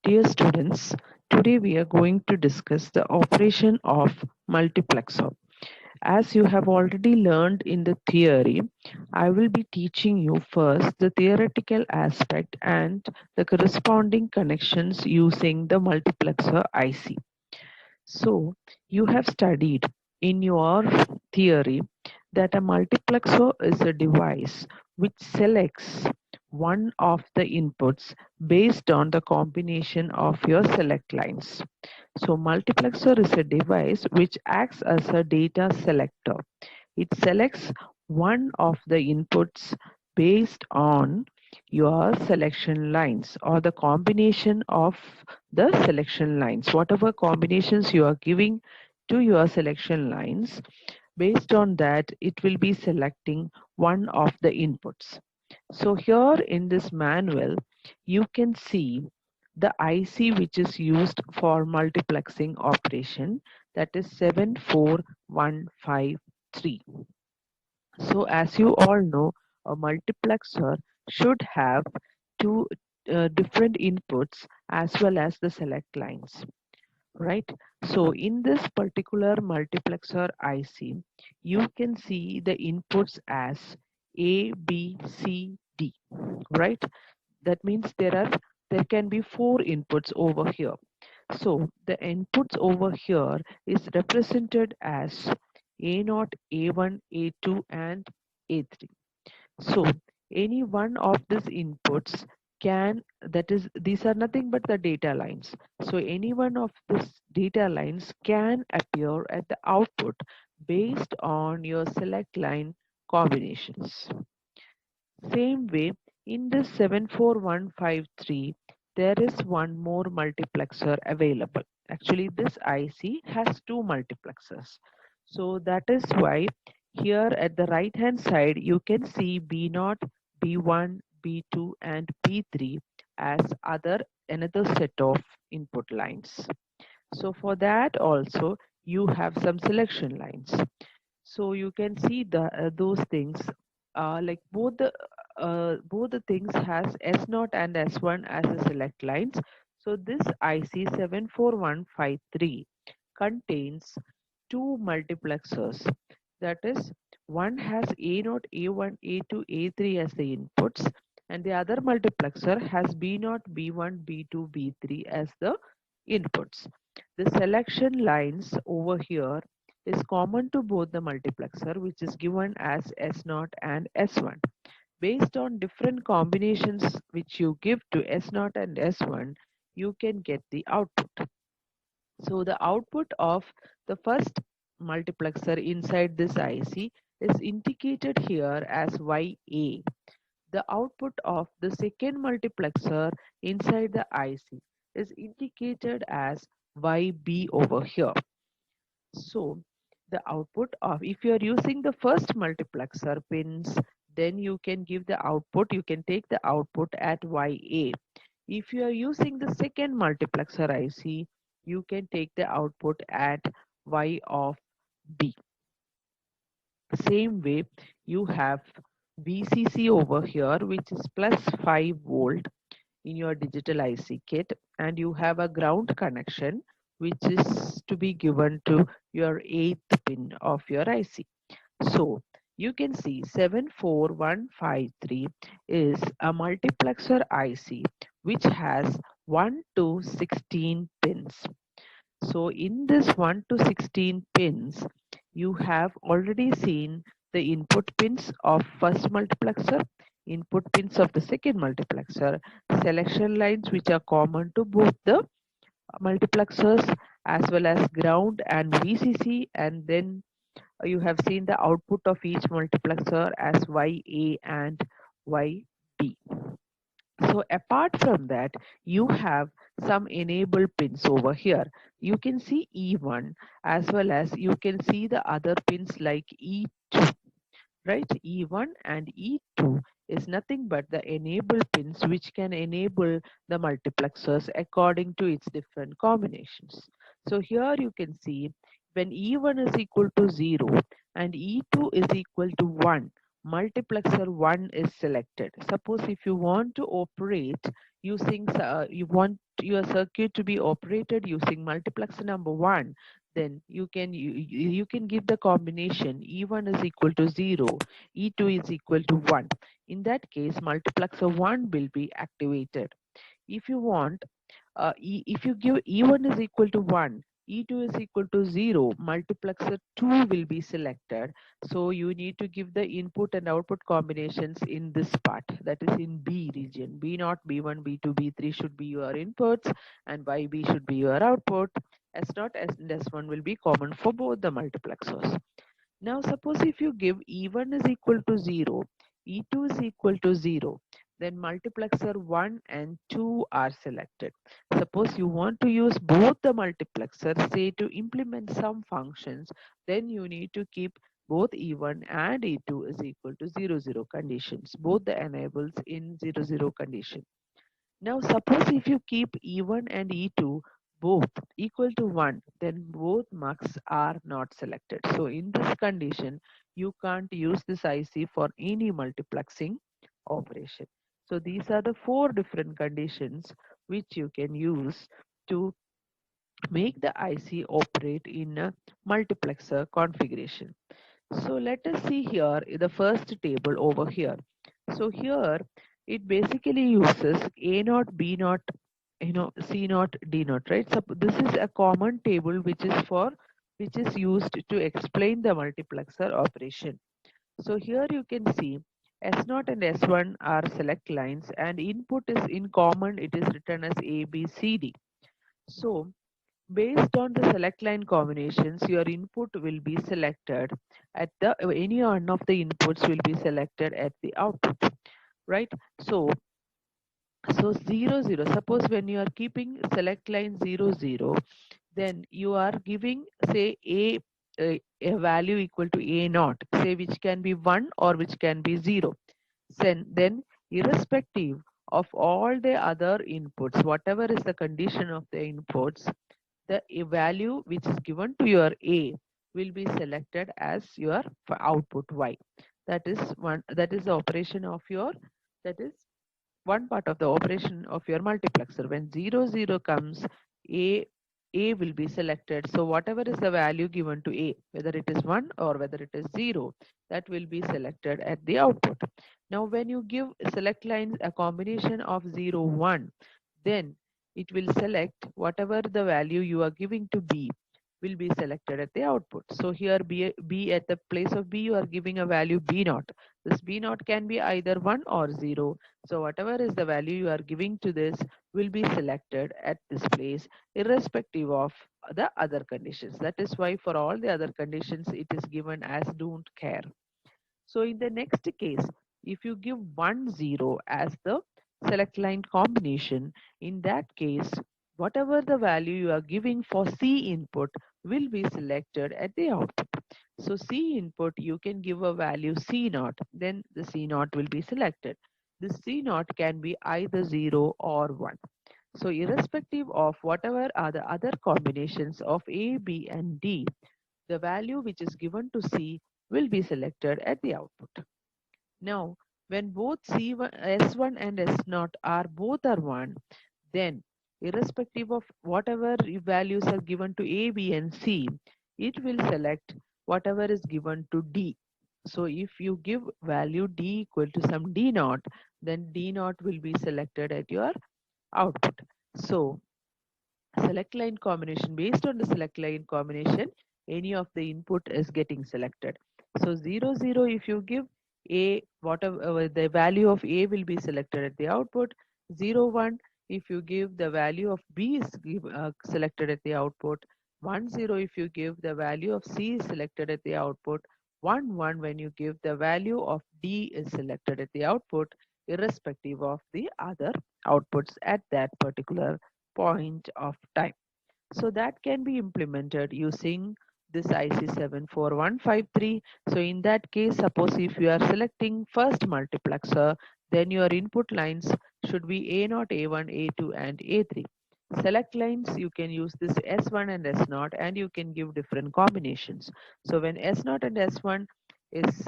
Dear students, today we are going to discuss the operation of multiplexer. As you have already learned in the theory, I will be teaching you first the theoretical aspect and the corresponding connections using the multiplexer IC. So, you have studied in your theory that a multiplexer is a device which selects one of the inputs based on the combination of your select lines. So, multiplexer is a device which acts as a data selector. It selects one of the inputs based on your selection lines or the combination of the selection lines. Whatever combinations you are giving to your selection lines, based on that, it will be selecting one of the inputs. So here in this manual, you can see the IC which is used for multiplexing operation, that is 74153. So as you all know, a multiplexer should have two different inputs as well as the select lines, right? So in this particular multiplexer IC, you can see the inputs as A, B, C, D, right? That means there can be four inputs over here. So the inputs over here is represented as A0, A1, A2 and A3. So any one of these inputs can, that is, these are nothing but the data lines. So any one of these data lines can appear at the output based on your select line combinations. Same way, in this 74153, there is one more multiplexer available. Actually, this IC has two multiplexers. So that is why here at the right hand side, you can see B0, B1, B2 and B3 as another set of input lines. So for that also, you have some selection lines. So you can see those things, like both the things has S0 and S1 as a select lines. So this IC 74153 contains two multiplexers. That is, one has A0, A1, A2, A3 as the inputs, and the other multiplexer has B0, B1, B2, B3 as the inputs. The selection lines over here is common to both the multiplexer, which is given as S0 and S1. Based on different combinations which you give to S0 and S1, you can get the output. So the output of the first multiplexer inside this IC is indicated here as YA. The output of the second multiplexer inside the IC is indicated as YB over here. So the output of, if you are using the first multiplexer pins, then you can give the output, you can take the output at YA. If you are using the second multiplexer IC, you can take the output at Y of B. Same way, you have VCC over here, which is plus 5 volt in your digital IC kit, and you have a ground connection which is to be given to your 8th pin of your IC. So you can see 74153 is a multiplexer IC which has 1 to 16 pins. So in this 1 to 16 pins, you have already seen the input pins of first multiplexer, input pins of the second multiplexer, selection lines which are common to both the multiplexers, as well as ground and VCC, and then you have seen the output of each multiplexer as YA and YB. So apart from that, you have some enable pins over here. You can see E1, as well as you can see the other pins like E2, right? E1 and E2 is nothing but the enable pins which can enable the multiplexers according to its different combinations. So here you can see when E1 is equal to 0 and E2 is equal to 1, multiplexer 1 is selected. Suppose if you want to operate using, you want your circuit to be operated using multiplexer number 1, then you can give the combination E1 is equal to 0, E2 is equal to 1. In that case, multiplexer 1 will be activated. If you want, if you give E1 is equal to 1, E2 is equal to 0, multiplexer 2 will be selected. So you need to give the input and output combinations in this part, that is in B region. B0, B1, B2, B3 should be your inputs and YB should be your output. S0 and S1 will be common for both the multiplexers. Now suppose if you give E1 is equal to 0, E2 is equal to 0, then multiplexer 1 and 2 are selected. Suppose you want to use both the multiplexers, say to implement some functions, then you need to keep both E1 and E2 is equal to 0, 0 conditions, both the enables in 0, 0 condition. Now suppose if you keep E1 and E2 both equal to 1, then both marks are not selected. So in this condition, you can't use this IC for any multiplexing operation. So these are the 4 different conditions which you can use to make the IC operate in a multiplexer configuration. So let us see here the first table over here. So here it basically uses A naught, B naught, C naught, D naught, right? So this is a common table which is used to explain the multiplexer operation. So here you can see S naught and S1 are select lines and input is in common, it is written as A, B, C, D. So based on the select line combinations, your input will be selected at the any one of the inputs will be selected at the output, right? So 0, 0. Suppose when you are keeping select line 0, 0, then you are giving say a value equal to A naught, say which can be 1 or which can be 0. Then irrespective of all the other inputs, whatever is the condition of the inputs, the value which is given to your A will be selected as your output Y. That is the operation of your, that is one part of the operation of your multiplexer. When 0, 0 comes, A A will be selected. So whatever is the value given to A, whether it is 1 or whether it is 0, that will be selected at the output. Now when you give select lines a combination of 0, 1, then it will select whatever the value you are giving to B will be selected at the output. So here B at the place of B you are giving a value B naught. This B naught can be either 1 or 0. So whatever is the value you are giving to this will be selected at this place irrespective of the other conditions. That is why for all the other conditions it is given as don't care. So in the next case, if you give 1, 0 as the select line combination, in that case, whatever the value you are giving for C input will be selected at the output. So C input, you can give a value C naught, then the C naught will be selected. The C naught can be either 0 or 1. So irrespective of whatever are the other combinations of A, B and D, the value which is given to C will be selected at the output. Now, when both S1 and S0 are both are 1, then irrespective of whatever values are given to A, B and C, it will select whatever is given to D. So if you give value D equal to some D naught, then D naught will be selected at your output. So select line combination, based on the select line combination, any of the input is getting selected. So 0, 0, if you give A, whatever the value of A will be selected at the output. 0, 1, if you give the value of B is selected at the output. 1, 0, if you give the value of C is selected at the output. 1, 1, when you give the value of D is selected at the output, irrespective of the other outputs at that particular point of time. So that can be implemented using this IC74153. So in that case, suppose if you are selecting first multiplexer, then your input lines should be A0, A1, A2 and A3. Select lines, you can use this S1 and S0 and you can give different combinations. So when S0 and S1 is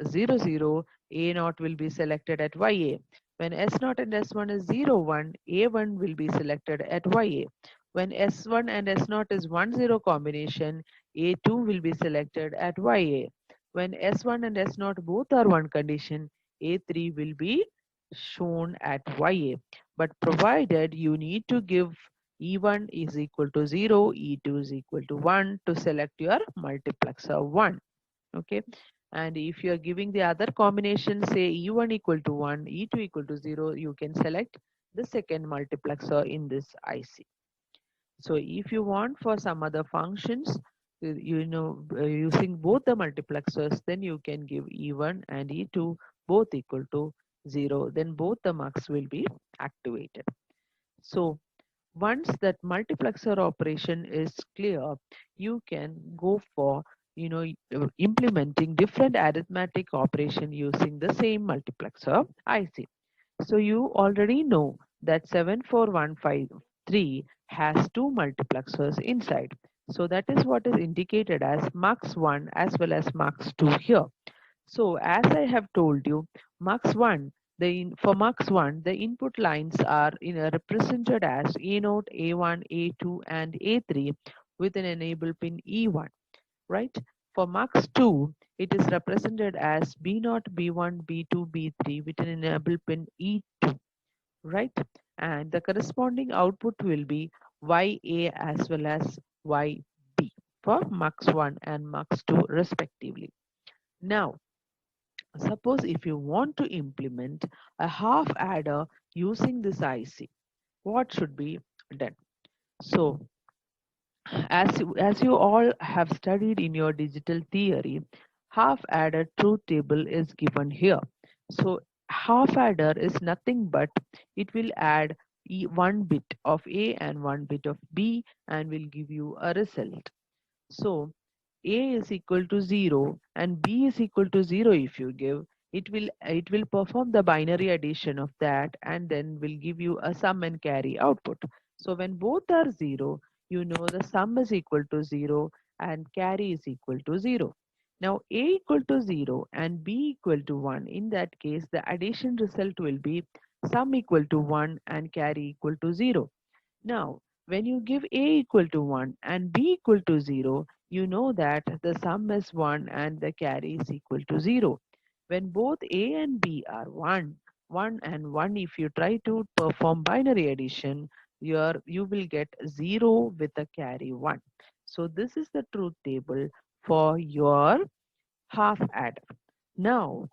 0 0, A0 will be selected at YA. When S0 and S1 is 0 1, A1 will be selected at YA. When S1 and S0 is 1 0 combination, A2 will be selected at YA. When S1 and S0 both are one condition, A3 will be shown at YA. But provided you need to give E1 is equal to 0, E2 is equal to 1 to select your multiplexer 1. Okay, and if you are giving the other combination, say E1 equal to 1, E2 equal to 0, you can select the second multiplexer in this IC. So if you want for some other functions, using both the multiplexers, then you can give E1 and E2 both equal to 0, then both the mux will be activated. So once that multiplexer operation is clear, you can go for implementing different arithmetic operation using the same multiplexer IC. So you already know that 74153 has two multiplexers inside. So that is what is indicated as mux 1 as well as mux 2 here. So as I have told you, mux 1, for mux 1, the input lines are represented as A0, A1, A2 and A3 with an enable pin E1, right? For mux 2, it is represented as B0, B1, B2, B3 with an enable pin E2, right? And the corresponding output will be YA as well as YB for mux 1 and mux 2 respectively. Now, suppose if you want to implement a half adder using this IC, what should be done? So, as you all have studied in your digital theory, half adder truth table is given here. So, half adder is nothing but it will add one bit of A and one bit of B and will give you a result. So A is equal to 0 and B is equal to 0 if you give, it will perform the binary addition of that and then will give you a sum and carry output. So when both are 0, you know the sum is equal to 0 and carry is equal to 0. Now A equal to 0 and B equal to 1. In that case, the addition result will be sum equal to 1 and carry equal to 0. Now, when you give A equal to 1 and B equal to 0, you know that the sum is 1 and the carry is equal to 0. When both A and B are 1, 1 and 1, if you try to perform binary addition, you will get 0 with a carry 1. So this is the truth table for your half adder. Now,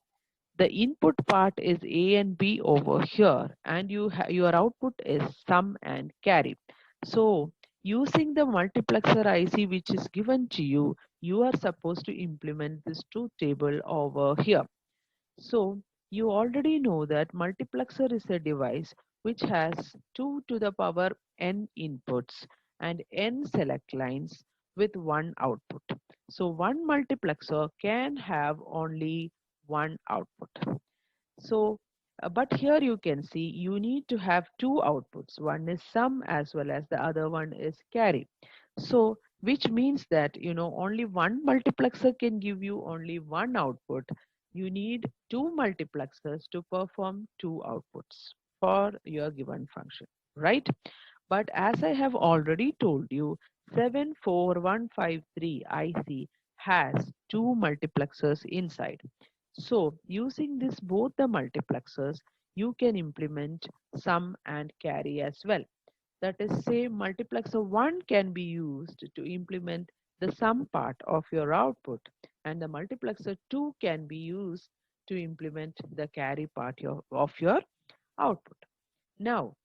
the input part is A and B over here and your output is sum and carry. So using the multiplexer IC which is given to you, you are supposed to implement this truth table over here. So you already know that multiplexer is a device which has 2 to the power n inputs and n select lines with one output. So one multiplexer can have only one output. So, but here you can see you need to have two outputs. One is sum as well as the other one is carry. So, which means that, only one multiplexer can give you only one output. You need two multiplexers to perform two outputs for your given function, right? But as I have already told you, 74153 IC has two multiplexers inside. So using this both the multiplexers, you can implement sum and carry as well. That is, say multiplexer 1 can be used to implement the sum part of your output and the multiplexer 2 can be used to implement the carry part of your output. Now,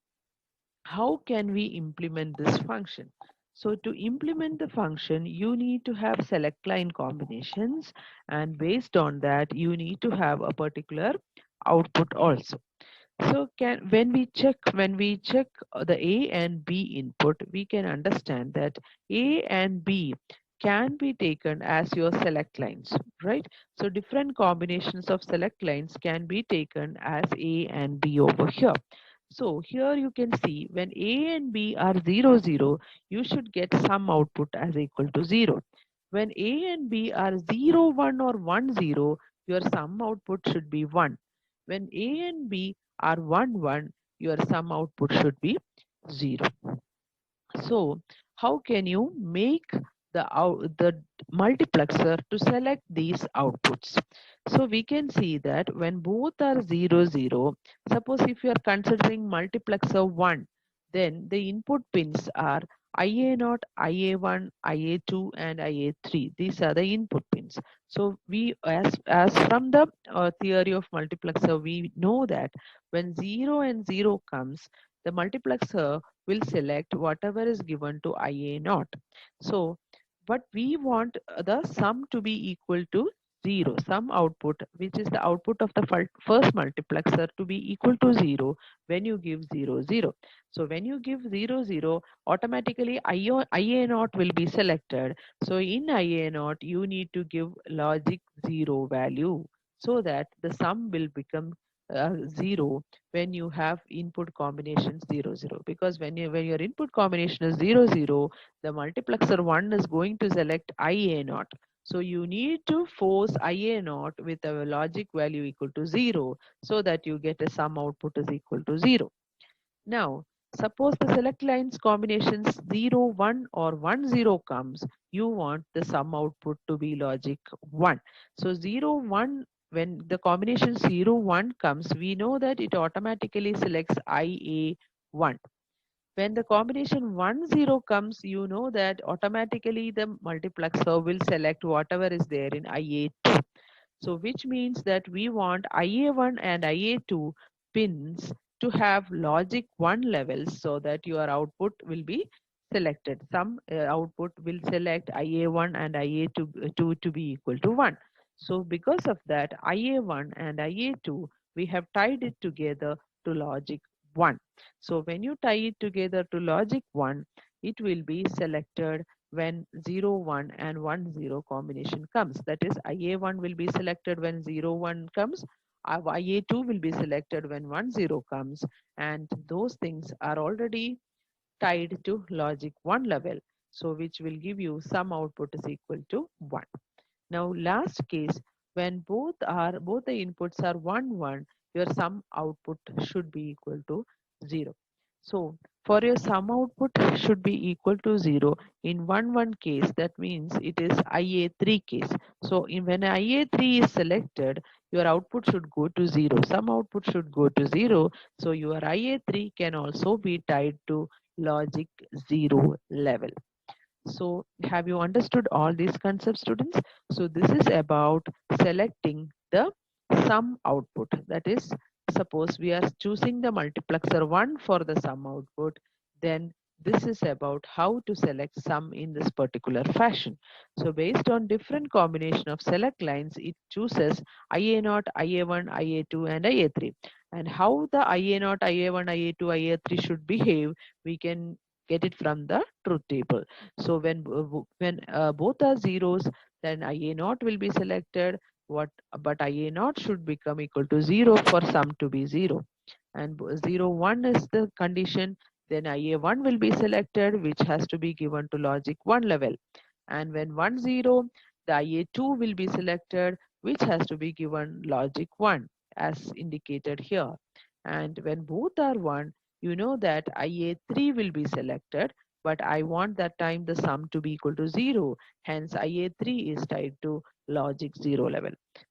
how can we implement this function? So to implement the function, you need to have select line combinations and based on that, you need to have a particular output also. So when we check the A and B input, we can understand that A and B can be taken as your select lines, right? So different combinations of select lines can be taken as A and B over here. So here you can see when A and B are 0, 0, you should get some output as equal to 0. When A and B are 0, 1 or 1, 0, your sum output should be 1. When A and B are 1, 1, your sum output should be 0. So how can you make the multiplexer to select these outputs? So we can see that when both are 0, 0, suppose if you are considering multiplexer 1, then the input pins are IA0, IA1, IA2 and IA3. These are the input pins. So we as from the theory of multiplexer, we know that when 0 and 0 comes, the multiplexer will select whatever is given to IA naught. So, but we want the sum to be equal to 0, sum output, which is the output of the first multiplexer, to be equal to 0 when you give 0, 0. So when you give 0, 0, automatically IA naught will be selected. So in IA naught, you need to give logic 0 value so that the sum will become 0 when you have input combinations 0, 0, because when your input combination is 0, 0, the multiplexer 1 is going to select IA naught. So you need to force IA naught with a logic value equal to 0 so that you get a sum output is equal to 0. Now, suppose the select lines combinations 0, 1 or 1, 0 comes, you want the sum output to be logic 1. So 0, 1, when the combination 0, 1 comes, we know that it automatically selects IA1. When the combination 1, 0 comes, you know that automatically the multiplexer will select whatever is there in IA2. So which means that we want IA1 and IA2 pins to have logic 1 levels so that your output will be selected. Some output will select IA1 and IA2 to be equal to 1. So because of that, IA1 and IA2, we have tied it together to logic 1. So when you tie it together to logic 1, it will be selected when 0, 1 and 1, 0 combination comes. That is, IA1 will be selected when 0, 1 comes, IA2 will be selected when 1, 0 comes, and those things are already tied to logic 1 level. So which will give you sum output is equal to 1. Now last case, when both the inputs are 1, 1, your sum output should be equal to 0. So for your sum output should be equal to 0 in 1, 1 case, that means it is IA3 case. So when IA3 is selected, your output should go to 0. Sum output should go to 0. So your IA3 can also be tied to logic 0 level. So have you understood all these concepts, students? So this is about selecting the sum output. That is, suppose we are choosing the multiplexer 1 for the sum output, then this is about how to select sum in this particular fashion. So based on different combination of select lines, it chooses IA0, IA1, IA2 and IA3. And how the IA0, IA1, IA2, IA3 should behave, we can get it from the truth table. So when both are zeros, then IA naught will be selected. But IA naught should become equal to 0 for sum to be 0. And 0, 1 is the condition. Then IA1 will be selected, which has to be given to logic 1 level. And when 1, 0, the IA2 will be selected, which has to be given logic 1 as indicated here. And when both are 1, you know that IA3 will be selected, but I want that time the sum to be equal to 0. Hence, IA3 is tied to logic 0 level.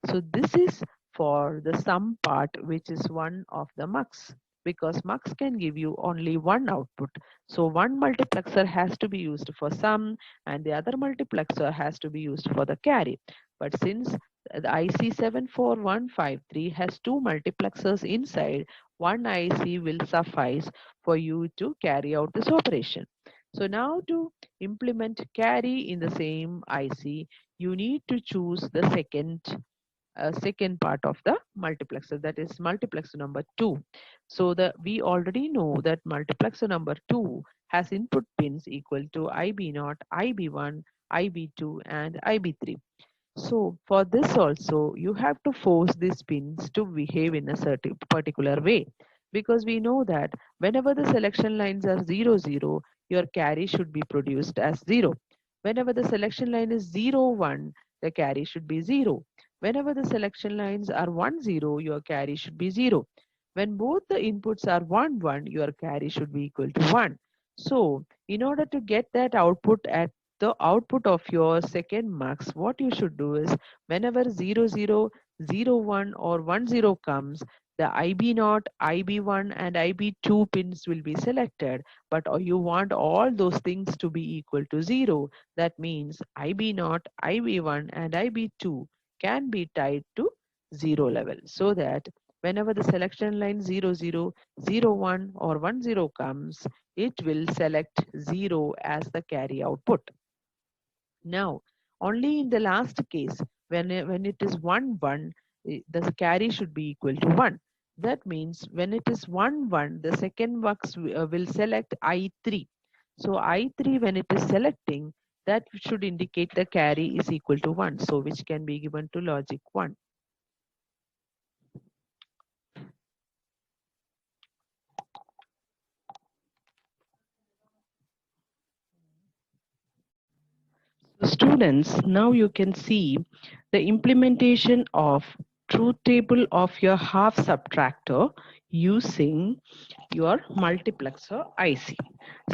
So this is for the sum part, which is one of the mux, because mux can give you only one output. So one multiplexer has to be used for sum and the other multiplexer has to be used for the carry. But since the IC 74153 has two multiplexers inside, one IC will suffice for you to carry out this operation. So now to implement carry in the same IC, you need to choose the second part of the multiplexer, that is multiplexer number 2. So we already know that multiplexer number 2 has input pins equal to IB0, IB1, IB2 and IB3. So for this also, you have to force these pins to behave in a certain particular way, because we know that whenever the selection lines are 0, 0, your carry should be produced as 0. Whenever the selection line is 0, 1, the carry should be 0. Whenever the selection lines are 1, 0, your carry should be 0. When both the inputs are 1, 1, your carry should be equal to 1. So, in order to get that output at the output of your second mux, what you should do is whenever 0, 0, 0, 1 or 1, 0 comes, the IB0, IB1 and IB2 pins will be selected, but you want all those things to be equal to 0. That means IB0, IB1 and IB2 can be tied to 0 level, so that whenever the selection line 0, 0, 0, 1 or 1, 0 comes, it will select 0 as the carry output. Now, only in the last case, when it is 1, 1, the carry should be equal to 1. That means when it is 1, 1, the second box will select I3. So I3, when it is selecting, that should indicate the carry is equal to 1. So which can be given to logic 1. So students, now you can see the implementation of truth table of your half subtractor using your multiplexer IC.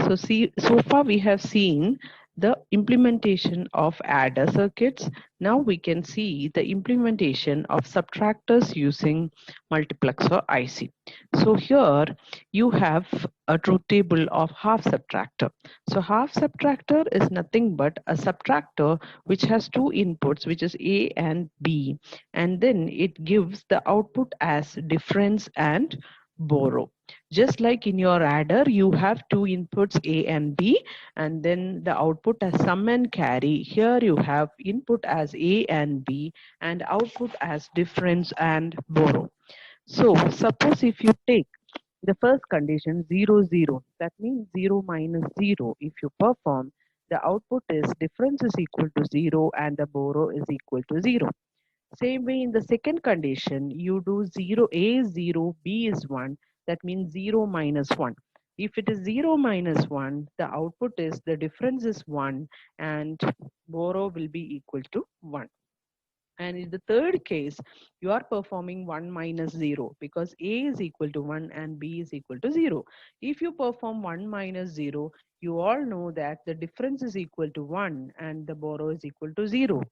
So see, so far we have seen the implementation of adder circuits. Now we can see the implementation of subtractors using multiplexer IC. So here you have a truth table of half subtractor. So half subtractor is nothing but a subtractor which has two inputs, which is A and B, and then it gives the output as difference and borrow. Just like in your adder, you have two inputs A and B, and then the output as sum and carry. Here you have input as A and B and output as difference and borrow. So suppose if you take the first condition 0, 0, that means 0 minus 0. If you perform, the output is difference is equal to 0 and the borrow is equal to 0. Same way in the second condition, you do 0, A is 0, B is 1. That means 0 minus 1. If it is 0 minus 1, the output is the difference is 1 and borrow will be equal to 1. And in the third case, you are performing 1 minus 0 because A is equal to 1 and B is equal to 0. If you perform 1 minus 0, you all know that the difference is equal to 1 and the borrow is equal to 0.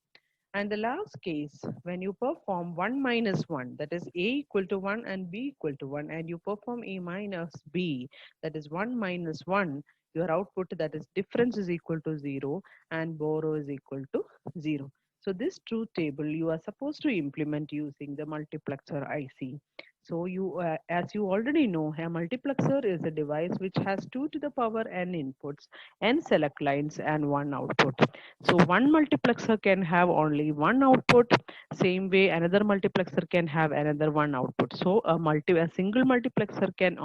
And the last case, when you perform 1 minus 1, that is A equal to 1 and B equal to 1, and you perform A minus B, that is 1 minus 1, your output, that is difference, is equal to 0 and borrow is equal to 0. So this truth table you are supposed to implement using the multiplexer IC. So as you already know, a multiplexer is a device which has 2 to the power n inputs, n select lines and 1 output. So one multiplexer can have only one output. Same way, another multiplexer can have another one output. So a single multiplexer can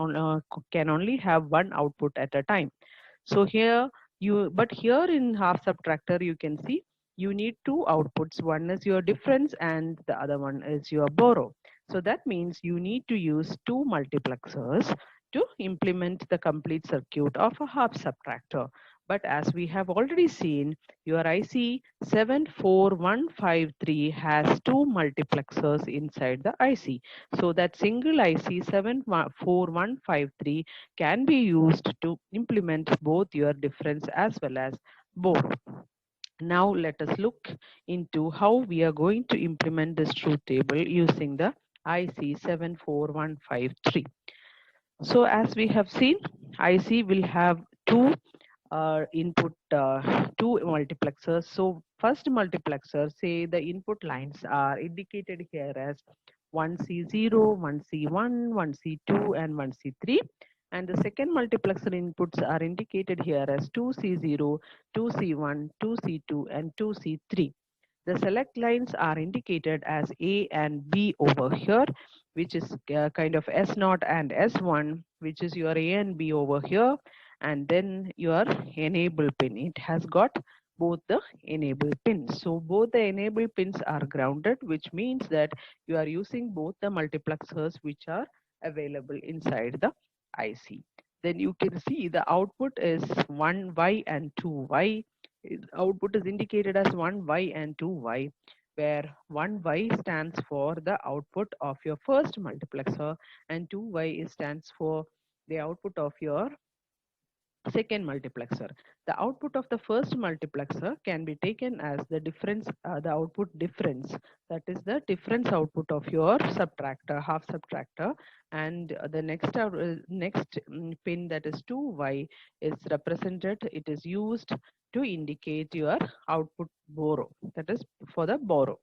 only have one output at a time. So but here in half subtractor, you can see you need two outputs. One is your difference and the other one is your borrow. So that means you need to use two multiplexers to implement the complete circuit of a half subtractor. But as we have already seen, your IC 74153 has two multiplexers inside the IC. So that single IC 74153 can be used to implement both your difference as well as borrow. Now let us look into how we are going to implement this truth table using the IC 74153. So as we have seen, IC will have two two multiplexers. So first multiplexer, say the input lines are indicated here as 1C0, 1C1, 1C2 and 1C3, and the second multiplexer inputs are indicated here as 2C0, 2C1, 2C2 and 2C3. The select lines are indicated as A and B over here, which is kind of S0 and S1, which is your A and B over here, and then your enable pin. It has got both the enable pins. So both the enable pins are grounded, which means that you are using both the multiplexers which are available inside the IC. Then you can see the output is 1Y and 2Y. Output is indicated as 1Y and 2Y. where 1Y stands for the output of your first multiplexer and 2Y stands for the output of your second multiplexer. The output of the first multiplexer can be taken as the difference, the output difference. That is the difference output of your subtractor, half subtractor, and the next pin, that is 2Y, is represented. It is used to indicate your output borrow. That is for the borrow.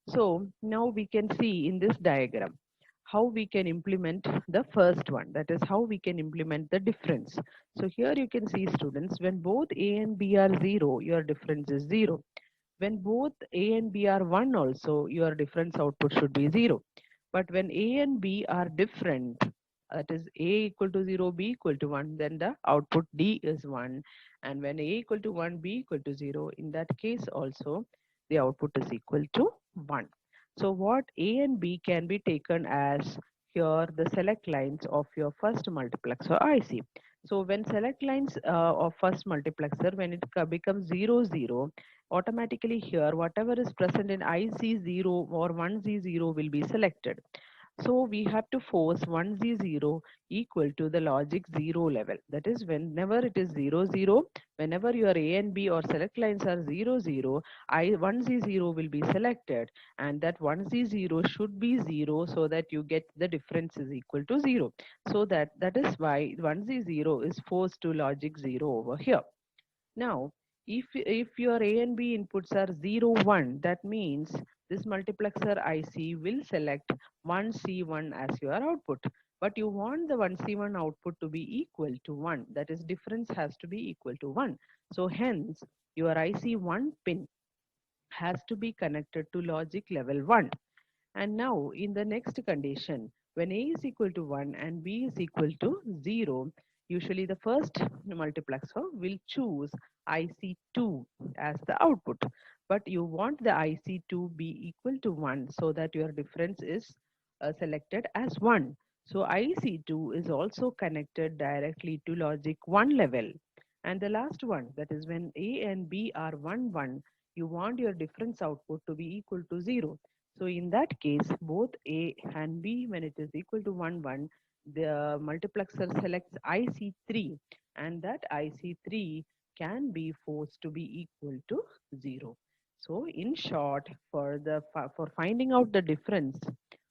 So now we can see in this diagram how we can implement the first one. That is how we can implement the difference. So here you can see, students, when both A and B are 0, your difference is 0. When both A and B are 1 also, your difference output should be 0. But when A and B are different, that is A equal to 0, B equal to 1, then the output D is 1. And when A equal to 1, B equal to 0, in that case also, the output is equal to 1. So what A and B can be taken as here the select lines of your first multiplexer IC. So when select lines of first multiplexer, when it becomes 0, 0, automatically here whatever is present in IC0 or 1Z0 will be selected. So we have to force 1Z0 equal to the logic 0 level. That is, whenever it is 0, 0, whenever your A and B or select lines are 0, 0, 1Z0 will be selected, and that 1Z0 should be 0 so that you get the difference is equal to 0. So that is why 1Z0 is forced to logic 0 over here. Now, if your A and B inputs are 0, 1, that means this multiplexer IC will select 1C1 as your output. But you want the 1C1 output to be equal to 1. That is, difference has to be equal to 1. So hence, your IC1 pin has to be connected to logic level 1. And now in the next condition, when A is equal to 1 and B is equal to 0, usually the first multiplexer will choose IC2 as the output. But you want the IC2 be equal to 1 so that your difference is selected as 1. So IC2 is also connected directly to logic 1 level. And the last one, that is when A and B are 1, 1, you want your difference output to be equal to 0. So in that case, both A and B, when it is equal to 1, 1, the multiplexer selects IC3, and that IC3 can be forced to be equal to 0. So in short, for finding out the difference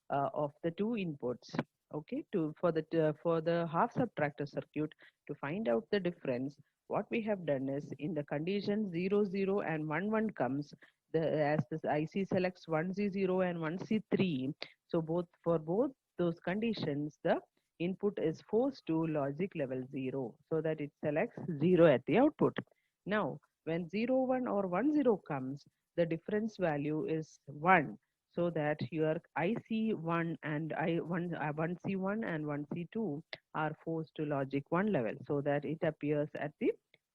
of the two inputs, okay, for the half subtractor circuit, to find out the difference, what we have done is, in the condition 0, 0 and 1, 1 comes, as this IC selects 1Z0 and 1C3, so both those conditions, the input is forced to logic level 0 so that it selects 0 at the output. Now, when 0, 1 or 1, 0 comes, the difference value is 1, so that your IC1 and 1C1 and 1C2 are forced to logic 1 level so that it appears at the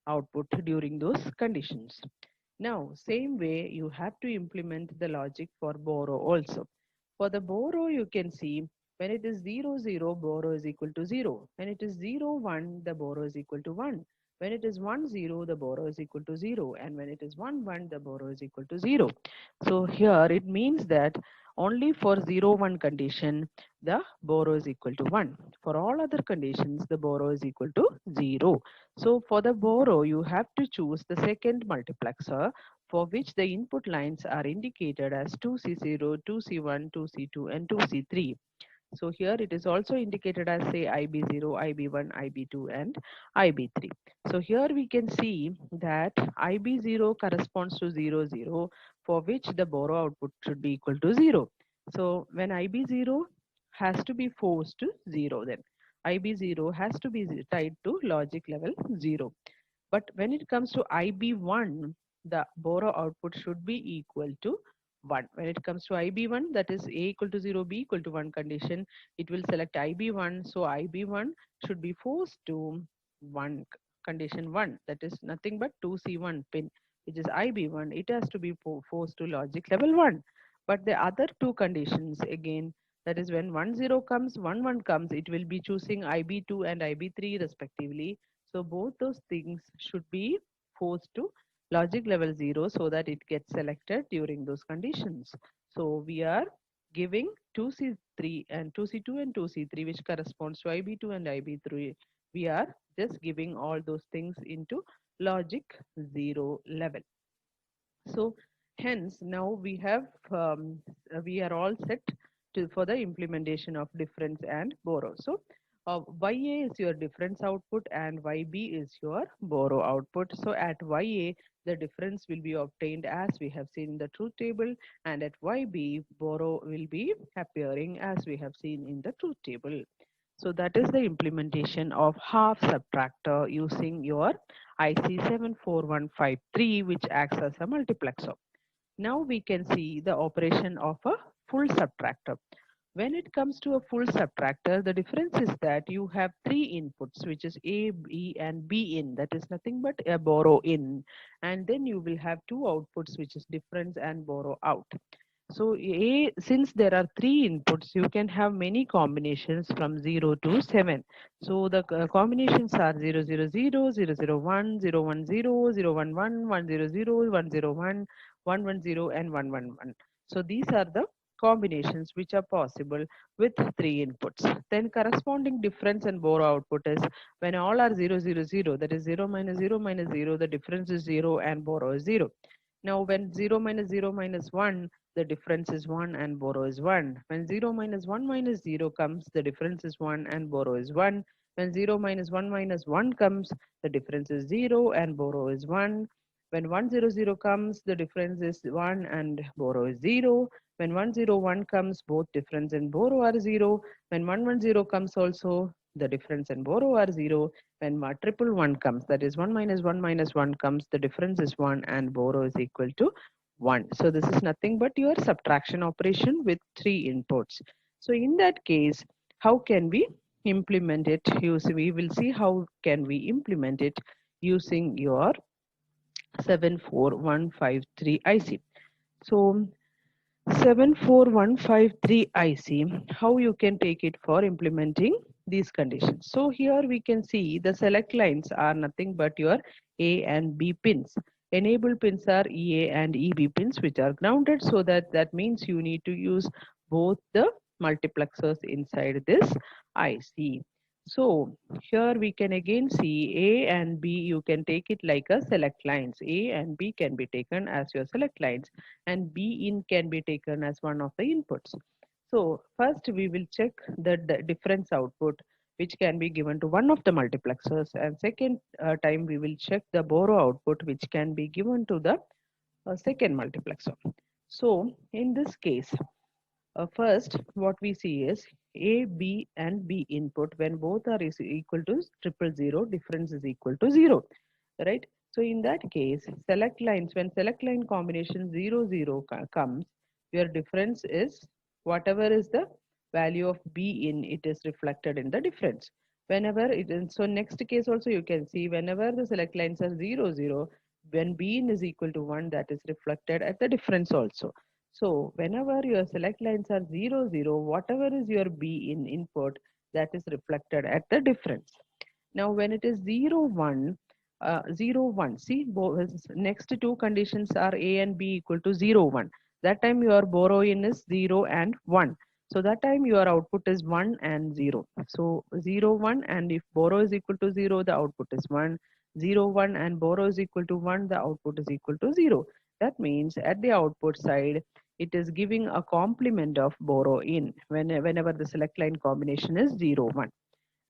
output during those conditions. Now, same way you have to implement the logic for borrow also. For the borrow, you can see when it is 0, 0, borrow is equal to 0. When it is 0, 1, the borrow is equal to 1. When it is 1, 0, the borrow is equal to 0. And when it is 1, 1, the borrow is equal to 0. So here it means that only for 0, 1 condition, the borrow is equal to 1. For all other conditions, the borrow is equal to 0. So for the borrow, you have to choose the second multiplexer, for which the input lines are indicated as 2C0, 2C1, 2C2, and 2C3. So here it is also indicated as, say, IB0, IB1, IB2, and IB3. So here we can see that IB0 corresponds to 0, 0, for which the borrow output should be equal to 0. So when IB0 has to be forced to 0, then IB0 has to be tied to logic level 0. But when it comes to IB1, the borrow output should be equal to 1. When it comes to IB1, that is A equal to 0, B equal to 1 condition, it will select IB1. So IB1 should be forced to 1, condition 1. That is nothing but 2C1 pin, which is IB1. It has to be forced to logic level 1. But the other two conditions, again, that is when 1, 0 comes, 1, 1 comes, it will be choosing IB2 and IB3 respectively. So both those things should be forced to logic level 0 so that it gets selected during those conditions. So we are giving 2C3 and 2C2 and 2C3, which corresponds to IB2 and IB3. We are just giving all those things into logic 0 level. So hence now we are all set for the implementation of difference and borrow. So YA is your difference output and YB is your borrow output. So at YA, the difference will be obtained as we have seen in the truth table, and at YB, borrow will be appearing as we have seen in the truth table. So that is the implementation of half subtractor using your IC 74153, which acts as a multiplexer. Now we can see the operation of a full subtractor. When it comes to a full subtractor, the difference is that you have three inputs, which is A, B, and B in. That is nothing but a borrow in. And then you will have two outputs, which is difference and borrow out. So since there are three inputs, you can have many combinations from 0 to 7. So the combinations are 0, 0, 0, 0, 0, 1, 0, 1, 0, 0, 1, 1, 1, 0, 0, 1, 0, 1, 1, 1, 0, and 1, 1, 1. So these are the combinations which are possible with three inputs. Then corresponding difference and borrow output is when all are 0, 0, 0, that is 0 minus 0 minus 0, the difference is 0 and borrow is 0. Now when 0 minus 1, the difference is 1 and borrow is 1. When 0 minus 1 minus 0 comes, the difference is 1 and borrow is 1. When 0 minus 1 comes, the difference is 0 and borrow is 1. When 100 comes, the difference is 1 and borrow is 0. When 101 comes, both difference and borrow are 0. When 110 comes also, the difference and borrow are 0. When 111 comes, that is 1 minus 1 comes, the difference is 1 and borrow is equal to 1. So this is nothing but your subtraction operation with three inputs. So in that case, how can we implement it? We will see how can we implement it using your 74153 IC. So 74153 IC, how you can take it for implementing these conditions. So here we can see the select lines are nothing but your A and B pins. Enable pins are EA and EB pins, which are grounded, so that means you need to use both the multiplexers inside this IC. So here we can again see A and B, you can take it like a select lines. A and B can be taken as your select lines, and B in can be taken as one of the inputs. So first we will check the difference output, which can be given to one of the multiplexers, and second time we will check the borrow output, which can be given to the second multiplexer. So in this case, first what we see is A, B and B input, when both are equal to 000, difference is equal to 0, right? So in that case, select lines, when select line combination 0 comes, your difference is whatever is the value of B in, it is reflected in the difference. Whenever it is, so next case also you can see whenever the select lines are 0, when B in is equal to 1, that is reflected at the difference also. So whenever your select lines are 0, whatever is your B in input, that is reflected at the difference. Now when it is 0, 1, see next two conditions are A and B equal to 0, 1. That time your borrow in is 0 and 1. So that time your output is 1 and 0. So 0, 1, and if borrow is equal to 0, the output is 1. 0, 1 and borrow is equal to 1, the output is equal to 0. That means at the output side, it is giving a complement of borrow in whenever the select line combination is 0, 1.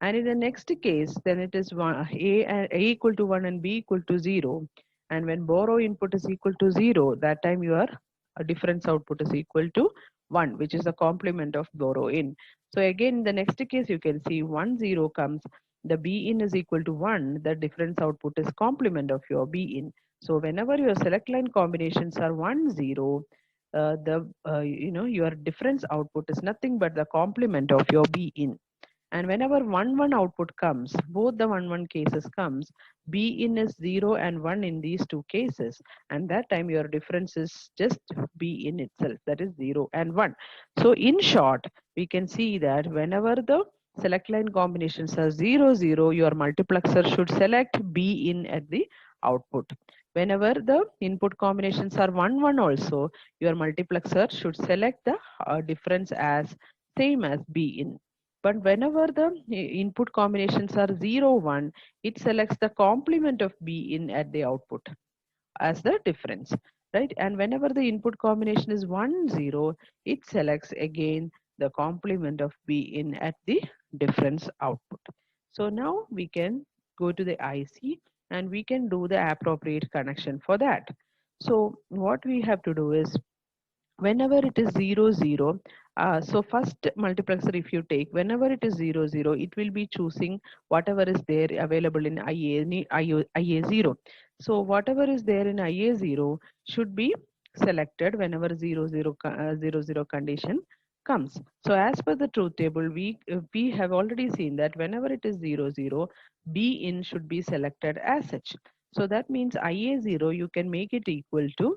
And in the next case, then it is A equal to 1 and B equal to 0. And when borrow input is equal to 0, that time your difference output is equal to 1, which is the complement of borrow in. So again, in the next case, you can see 1, 0 comes, the B in is equal to 1, the difference output is complement of your B in. So whenever your select line combinations are 1, 0, your difference output is nothing but the complement of your B in. And whenever 1, 1 output comes, both the 1, 1 cases comes, B in is 0 and 1 in these two cases. And that time your difference is just B in itself, that is 0 and 1. So in short, we can see that whenever the select line combinations are 0, 0, your multiplexer should select B in at the output. Whenever the input combinations are 1 1 also, your multiplexer should select the difference as same as B in. But whenever the input combinations are 0 1, it selects the complement of B in at the output as the difference, right? And whenever the input combination is 1 0, it selects again the complement of B in at the difference output. So now we can go to the IC and we can do the appropriate connection for that. So what we have to do is, whenever it is 0 0, so first multiplexer, if you take, whenever it is 0 0, it will be choosing whatever is there available in IA 0. So whatever is there in IA 0 should be selected whenever 0 0 condition comes. So as per the truth table, we have already seen that whenever it is 0 0, B in should be selected as such. So that means IA 0, you can make it equal to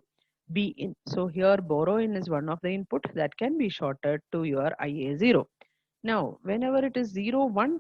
B in. So here borrow in is one of the input that can be shorted to your IA 0. Now, whenever it is 0 1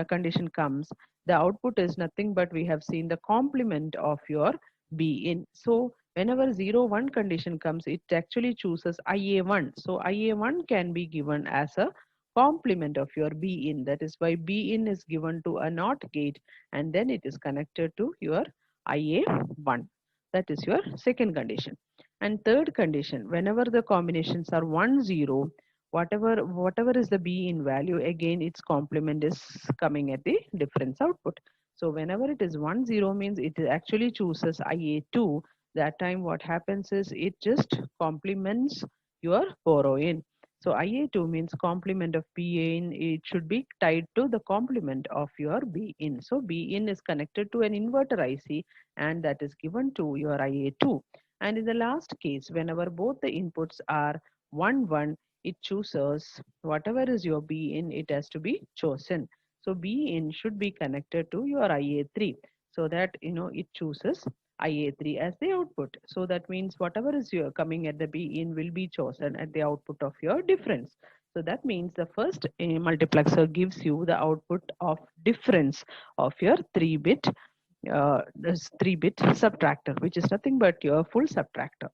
condition comes, the output is nothing but we have seen the complement of your B in. So whenever 0 1 condition comes, it actually chooses IA1. So IA1 can be given as a complement of your B in. That is why B in is given to a NOT gate and then it is connected to your IA1. That is your second condition. And third condition, whenever the combinations are 1 0, whatever is the B in value, again its complement is coming at the difference output. So whenever it is 1 0 means it actually chooses IA2. That time what happens is it just complements your borrow in. So IA2 means complement of B in, it should be tied to the complement of your B in. So B in is connected to an inverter IC and that is given to your IA2. And in the last case, whenever both the inputs are 1 1, it chooses whatever is your B in, it has to be chosen. So B in should be connected to your IA3 so that it chooses IA3 as the output. So that means whatever is your coming at the B in will be chosen at the output of your difference. So that means the first multiplexer gives you the output of difference of your 3-bit this 3-bit subtractor, which is nothing but your full subtractor.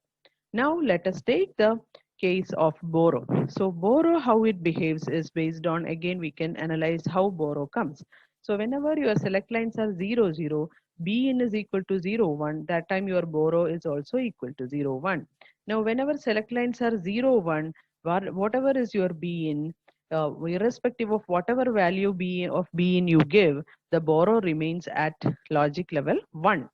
Now let us take the case of borrow. So borrow, how it behaves is based on, again we can analyze how borrow comes. So whenever your select lines are 0 0, B in is equal to 0 1, that time your borrow is also equal to 0 1. Now whenever select lines are 0 1, whatever is your B in, irrespective of whatever value B in you give, the borrow remains at logic level 1.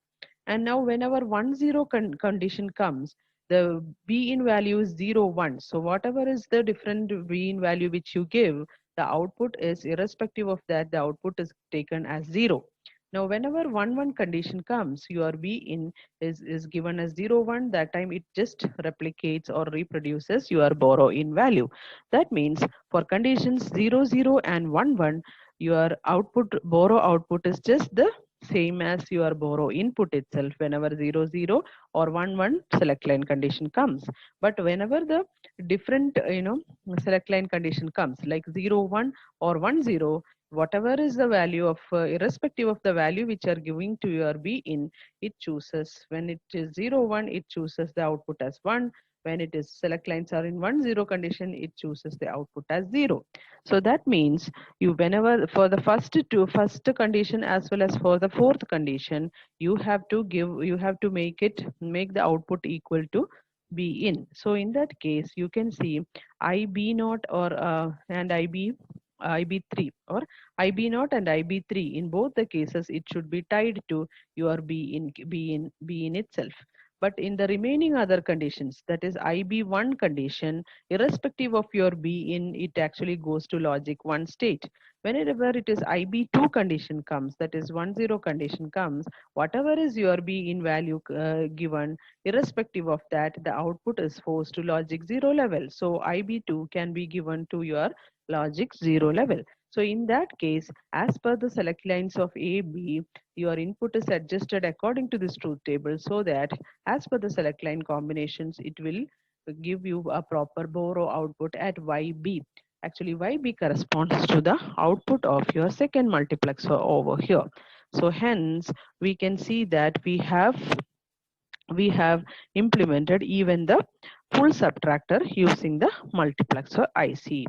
And now whenever 1 0 condition comes, the B in value is 0 1. So whatever is the different B in value which you give, the output is irrespective of that, the output is taken as 0. Now whenever 1 1 condition comes, your B in is given as 0 1. That time it just replicates or reproduces your borrow in value. That means for conditions 0 0 and 1 1, your output borrow output is just the same as your borrow input itself whenever 0 0 or 1 1 select line condition comes. But whenever the different select line condition comes like 0 1 or 1 0, whatever is the value of irrespective of the value which are giving to your B in, it chooses, when it is 0 1, it chooses the output as 1. When it is select lines are in 1 0 condition, it chooses the output as 0. So that means you, whenever for the first condition as well as for the fourth condition, you have to make the output equal to B in. So in that case you can see IB naught or and IB3 or IB naught and IB3, in both the cases it should be tied to your B in itself. But in the remaining other conditions, that is IB1 condition, irrespective of your B in, it actually goes to logic 1 state. Whenever it is IB2 condition comes, that is 1 0 condition comes, whatever is your B in value given, irrespective of that, the output is forced to logic 0 level. So IB2 can be given to your logic 0 level. So in that case, as per the select lines of A, B, your input is adjusted according to this truth table so that as per the select line combinations, it will give you a proper borrow output at YB. Actually, YB corresponds to the output of your second multiplexer over here. So hence, we can see that we have we have implemented even the full subtractor using the multiplexer IC.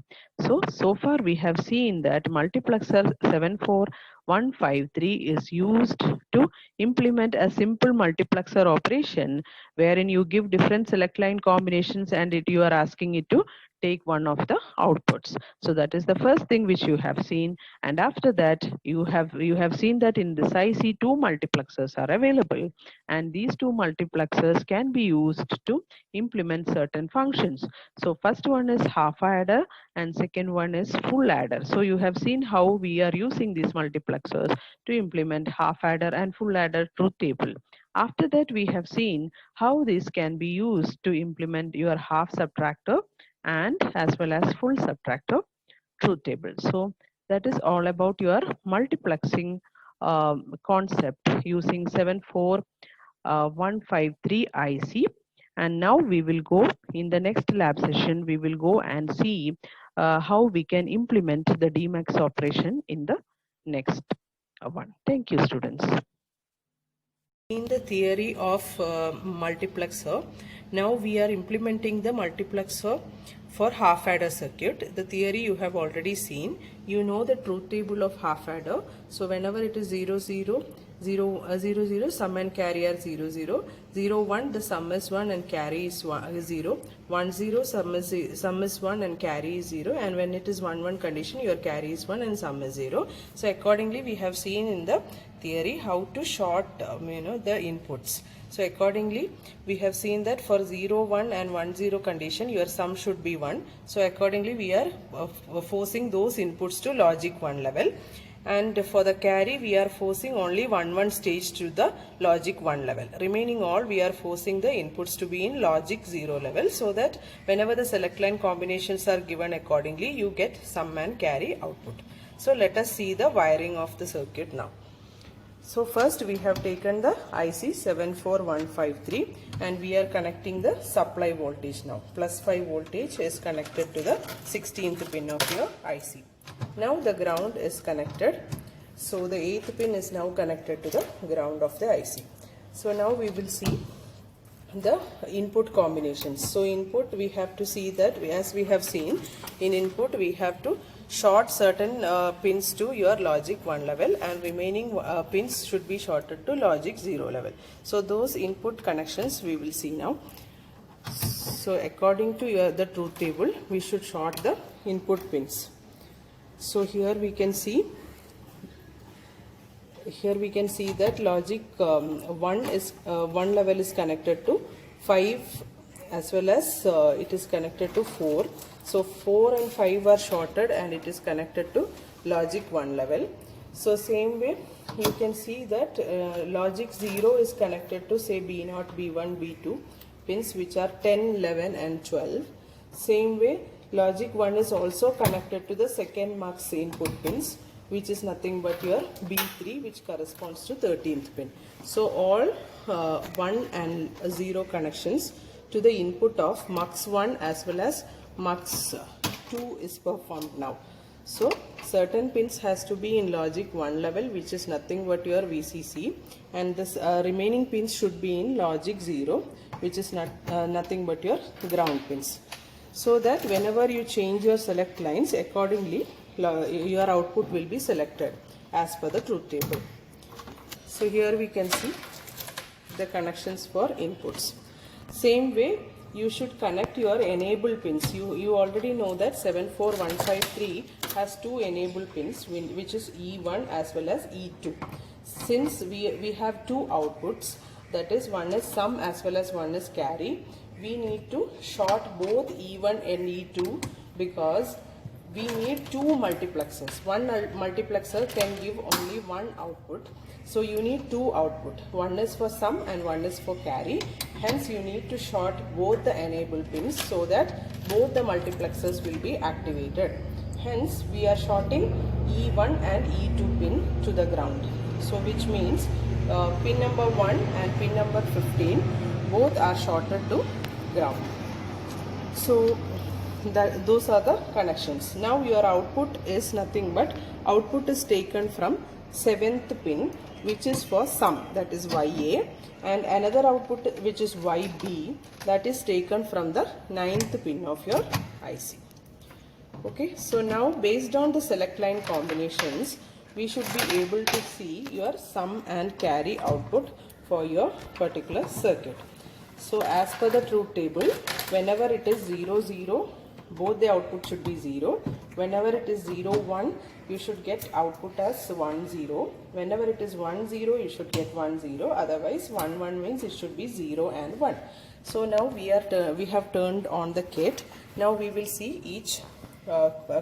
So far we have seen that multiplexer 74153 is used to implement a simple multiplexer operation wherein you give different select line combinations and you are asking it to take one of the outputs. So that is the first thing which you have seen, and after that you have seen that in this IC two multiplexers are available, and these two multiplexers can be used to implement certain functions. So first one is half adder and second one is full adder. So you have seen how we are using these multiplexers to implement half adder and full adder truth table. After that, we have seen how this can be used to implement your half subtractor and as well as full subtractor truth table. So that is all about your multiplexing concept using 74153 IC. And now we will go in the next lab session, we will go and see how we can implement the DMAX operation in the next one. Thank you, students. In the theory of multiplexer, now we are implementing the multiplexer for half adder circuit. The theory you have already seen. You know the truth table of half adder. So whenever it is 0 0 0 0 0, sum and carry are 0 0 0 1, the sum is 1 and carry is 0 1 0, sum is 1 and carry is 0, and when it is 1 1 condition, your carry is 1 and sum is 0. So accordingly we have seen in the theory how to short the inputs. So accordingly we have seen that for 0 1 and 1 0 condition your sum should be 1. So accordingly we are forcing those inputs to logic 1 level, and for the carry we are forcing only 1 1 stage to the logic 1 level. Remaining all we are forcing the inputs to be in logic 0 level, so that whenever the select line combinations are given accordingly you get sum and carry output. So let us see the wiring of the circuit now. So first we have taken the IC 74153 and we are connecting the supply voltage now. Plus 5 voltage is connected to the 16th pin of your IC. Now the ground is connected. So the 8th pin is now connected to the ground of the IC. So now we will see the input combinations. So input we have to see that, as we have seen in input we have to short certain pins to your logic 1 level, and remaining pins should be shorted to logic 0 level. So those input connections we will see now. So according to the truth table we should short the input pins. So here we can see that logic 1 level is connected to 5 as well as it is connected to 4. So 4 and 5 are shorted and it is connected to logic 1 level. So same way you can see that logic 0 is connected to say B0, B1, B2 pins, which are 10, 11 and 12. Same way logic 1 is also connected to the second mux input pins, which is nothing but your B3, which corresponds to 13th pin. So all 1 and 0 connections to the input of mux 1 as well as mux 2 is performed now. So certain pins has to be in logic 1 level, which is nothing but your VCC, and this remaining pins should be in logic 0, which is nothing but your ground pins. So that whenever you change your select lines, accordingly your output will be selected as per the truth table. So here we can see the connections for inputs. Same way you should connect your enable pins. You already know that 74153 has two enable pins, which is E1 as well as E2. Since we have two outputs, that is, one is sum as well as one is carry, we need to short both E1 and E2 because we need two multiplexers. One multiplexer can give only one output. So you need two output. One is for sum and one is for carry. Hence you need to short both the enable pins so that both the multiplexers will be activated. Hence we are shorting E1 and E2 pin to the ground. So which means pin number 1 and pin number 15 both are shorted to ground. So those are the connections. Now your output is nothing but output is taken from 7th pin, which is for sum, that is YA, and another output which is YB, that is taken from the 9th pin of your IC. Okay, so now based on the select line combinations, we should be able to see your sum and carry output for your particular circuit. So as per the truth table, whenever it is 0, 0, both the output should be 0. Whenever it is 0, 1, you should get output as 1, 0. Whenever it is 1, 0, you should get 1, 0. Otherwise, 1, 1 means it should be 0 and 1. So now we have turned on the kit. Now we will see each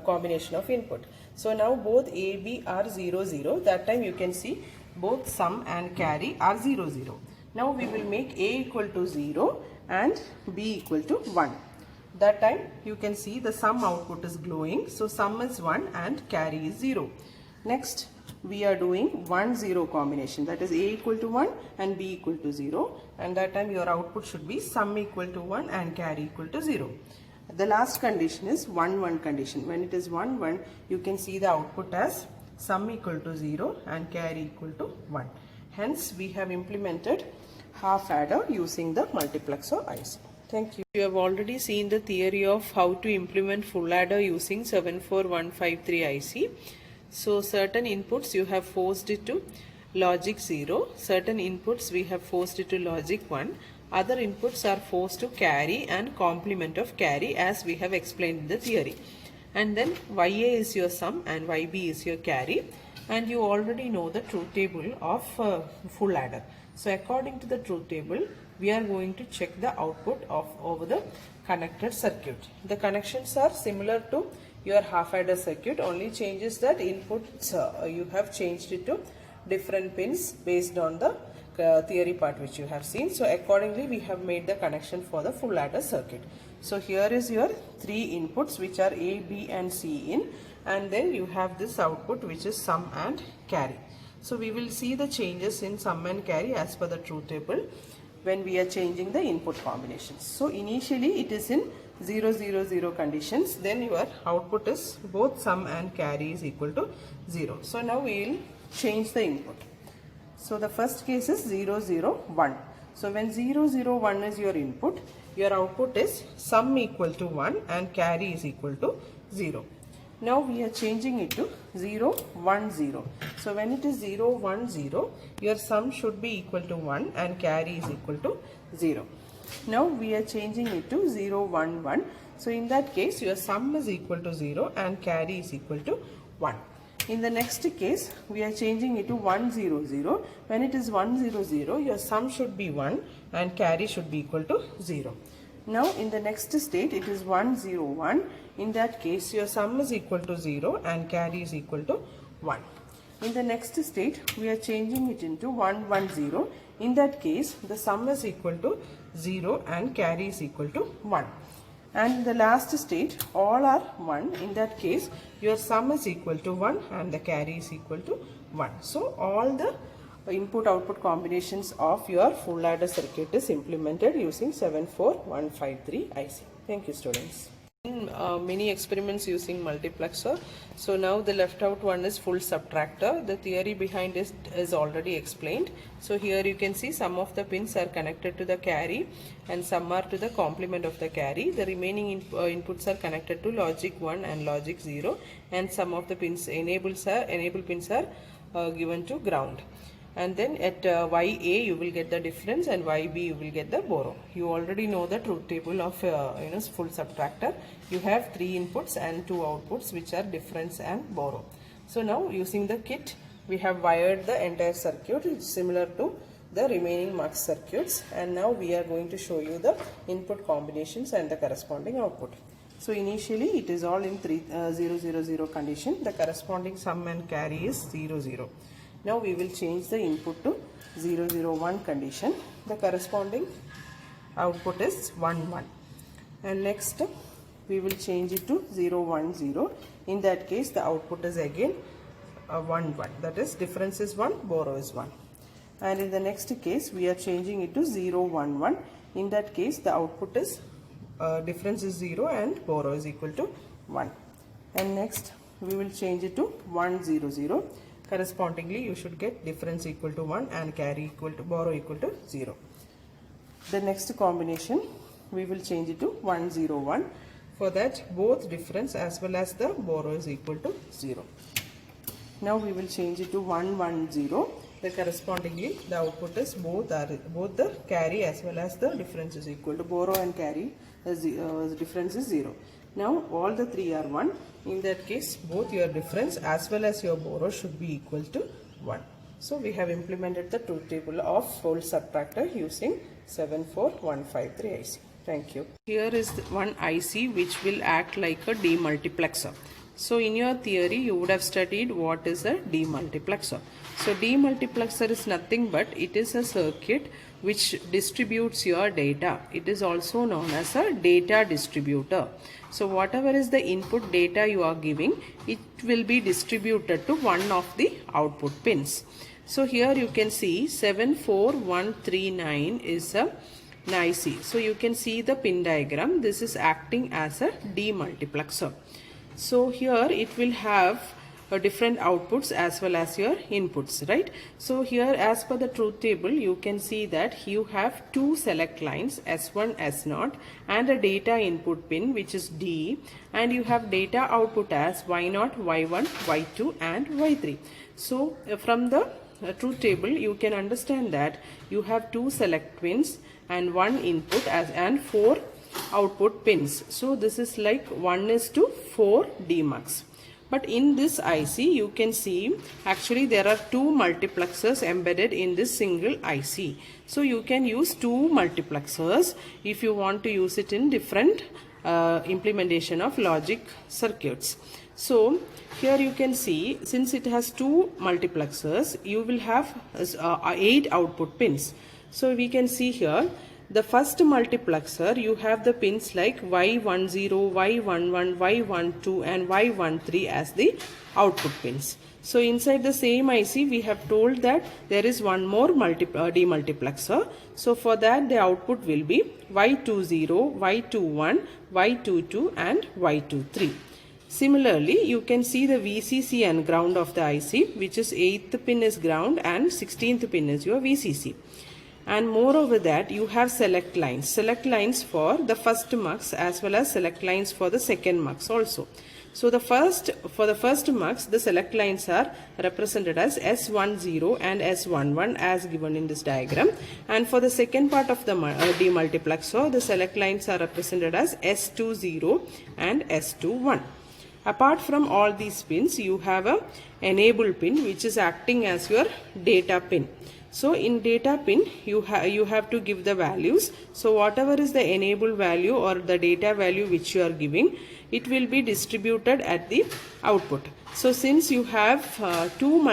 combination of input. So now both A, B are 0, 0. That time you can see both sum and carry are 0, 0. Now we will make A equal to 0 and B equal to 1. That time you can see the sum output is glowing. So sum is 1 and carry is 0. Next we are doing 1, 0 combination, that is A equal to 1 and B equal to 0, and that time your output should be sum equal to 1 and carry equal to 0. The last condition is 1, 1 condition. When it is 1, 1, you can see the output as sum equal to 0 and carry equal to 1. Hence we have implemented half adder using the multiplexer IC. Thank you. You have already seen the theory of how to implement full adder using 74153 IC. So certain inputs you have forced it to logic 0, certain inputs we have forced it to logic 1, other inputs are forced to carry and complement of carry as we have explained in the theory. And then YA is your sum and YB is your carry, and you already know the truth table of full adder. So according to the truth table, we are going to check the output of over the connected circuit. The connections are similar to your half adder circuit, only changes that inputs you have changed it to different pins based on the theory part which you have seen. So accordingly we have made the connection for the full adder circuit. So here is your 3 inputs which are A, B and C in, and then you have this output which is sum and carry. So we will see the changes in sum and carry as per the truth table when we are changing the input combinations. So initially it is in 0, 0, 0 conditions, then your output is both sum and carry is equal to 0. So now we will change the input. So the first case is 0, 0, 1. So when 0, 0, 1 is your input, your output is sum equal to 1 and carry is equal to 0. Now we are changing it to 0, 1, 0. So when it is 0, 1, 0, your sum should be equal to 1 and carry is equal to 0. Now we are changing it to 0, 1, 1. So in that case, your sum is equal to 0 and carry is equal to 1. In the next case, we are changing it to 1, 0, 0. When it is 1, 0, 0, your sum should be 1 and carry should be equal to 0. Now in the next state, it is 1, 0, 1. In that case, your sum is equal to 0 and carry is equal to 1. In the next state, we are changing it into 1, 1, 0. In that case, the sum is equal to 0 and carry is equal to 1. And in the last state, all are 1. In that case, your sum is equal to 1 and the carry is equal to 1. So all the input-output combinations of your full adder circuit is implemented using 74153 IC. Thank you, students. Many experiments using multiplexer. So now the left out one is full subtractor. The theory behind it is already explained. So here you can see some of the pins are connected to the carry and some are to the complement of the carry. The remaining inputs are connected to logic 1 and logic 0, and some of the pins enable pins are given to ground. And then at YA you will get the difference and YB you will get the borrow. You already know the truth table of full subtractor. You have 3 inputs and 2 outputs which are difference and borrow. So now using the kit we have wired the entire circuit. It's similar to the remaining mux circuits, and now we are going to show you the input combinations and the corresponding output. So initially it is all in 0, 0, 0 condition. The corresponding sum and carry is 0, 0. Now we will change the input to 0, 0, 1 condition. The corresponding output is 1, 1. And next we will change it to 0, 1, 0. In that case the output is again 1, 1. That is difference is 1, borrow is 1. And in the next case we are changing it to 0, 1, 1. In that case the output is difference is 0 and borrow is equal to 1. And next we will change it to 1, 0, 0. correspondingly you should get difference equal to 1 and carry equal to borrow equal to 0. The next combination we will change it to 1 0 1. For that both difference as well as the borrow is equal to 0. Now we will change it to 1 1 0. The correspondingly the output is both the carry as well as the difference is equal to borrow and carry. Difference is 0. Now all the three are 1. In that case both your difference as well as your borrow should be equal to 1. So we have implemented the truth table of whole subtractor using 74153 IC. Thank you. Here is one IC which will act like a demultiplexer. So in your theory you would have studied what is a demultiplexer. So demultiplexer is nothing but it is a circuit which distributes your data. It is also known as a data distributor. So whatever is the input data you are giving, it will be distributed to one of the output pins. So here you can see 74139 is a IC. So you can see the pin diagram. This is acting as a demultiplexer. So here it will have different outputs as well as your inputs, right? So here as per the truth table you can see that you have two select lines S1 S0 and a data input pin which is D, and you have data output as Y0 Y1 Y2 and Y3. So from the truth table you can understand that you have two select pins and one input and four output pins. So this is like 1:4 demux. But in this IC you can see actually there are two multiplexers embedded in this single IC. So you can use two multiplexers if you want to use it in different implementation of logic circuits. So here you can see since it has two multiplexers you will have 8 output pins. So we can see here the first multiplexer you have the pins like Y10, Y11, Y12 and Y13 as the output pins. So inside the same IC we have told that there is one more demultiplexer. So for that the output will be Y20, Y21, Y22 and Y23. Similarly, you can see the VCC and ground of the IC, which is 8th pin is ground and 16th pin is your VCC. And moreover that you have select lines for the first mux as well as select lines for the second mux also. So for the first mux the select lines are represented as S10 and S11 as given in this diagram, and for the second part of the demultiplexer the select lines are represented as S20 and S21. Apart from all these pins you have a enable pin which is acting as your data pin. So in data pin you have to give the values. So whatever is the enable value or the data value which you are giving, it will be distributed at the output. So since you have two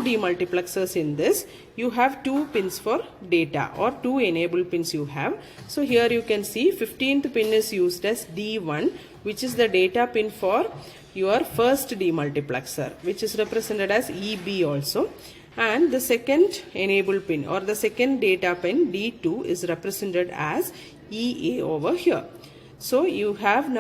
demultiplexers in this, you have two pins for data or two enable pins you have. So here you can see 15th pin is used as D1, which is the data pin for your first demultiplexer, which is represented as EB also. And the second enable pin or the second data pin D2 is represented as EA over here. So you have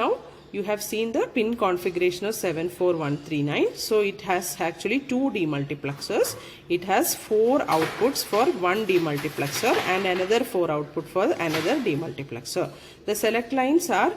seen the pin configuration of 74139. So it has actually two demultiplexers. It has 4 outputs for one demultiplexer and another 4 output for another demultiplexer. The select lines are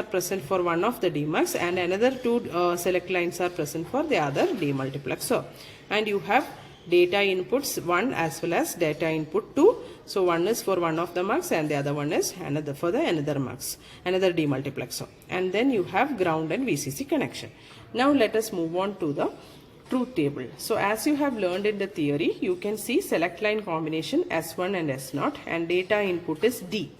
present for one of the demux and another 2 select lines are present for the other demultiplexer. And you have data inputs 1 as well as data input 2. So one is for one of the mux and the other one is another for the another mux, another demultiplexer. And then you have ground and VCC connection. Now let us move on to the truth table. So as you have learned in the theory, you can see select line combination S1 and S0 and data input is D.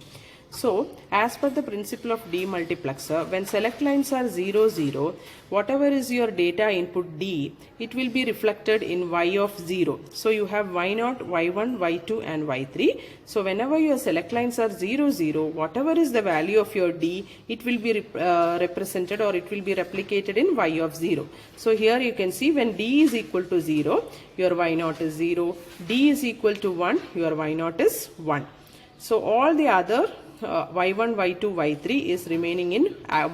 So as per the principle of demultiplexer, when select lines are 0, 0, whatever is your data input D, it will be reflected in Y of 0. So you have Y0, Y1, Y2 and Y3. So whenever your select lines are 0, 0, whatever is the value of your D, it will be represented or it will be replicated in Y of 0. So here you can see when D is equal to 0, your Y0 is 0. D is equal to 1, your Y0 is 1. So all the other Y1, Y2, Y3 is remaining in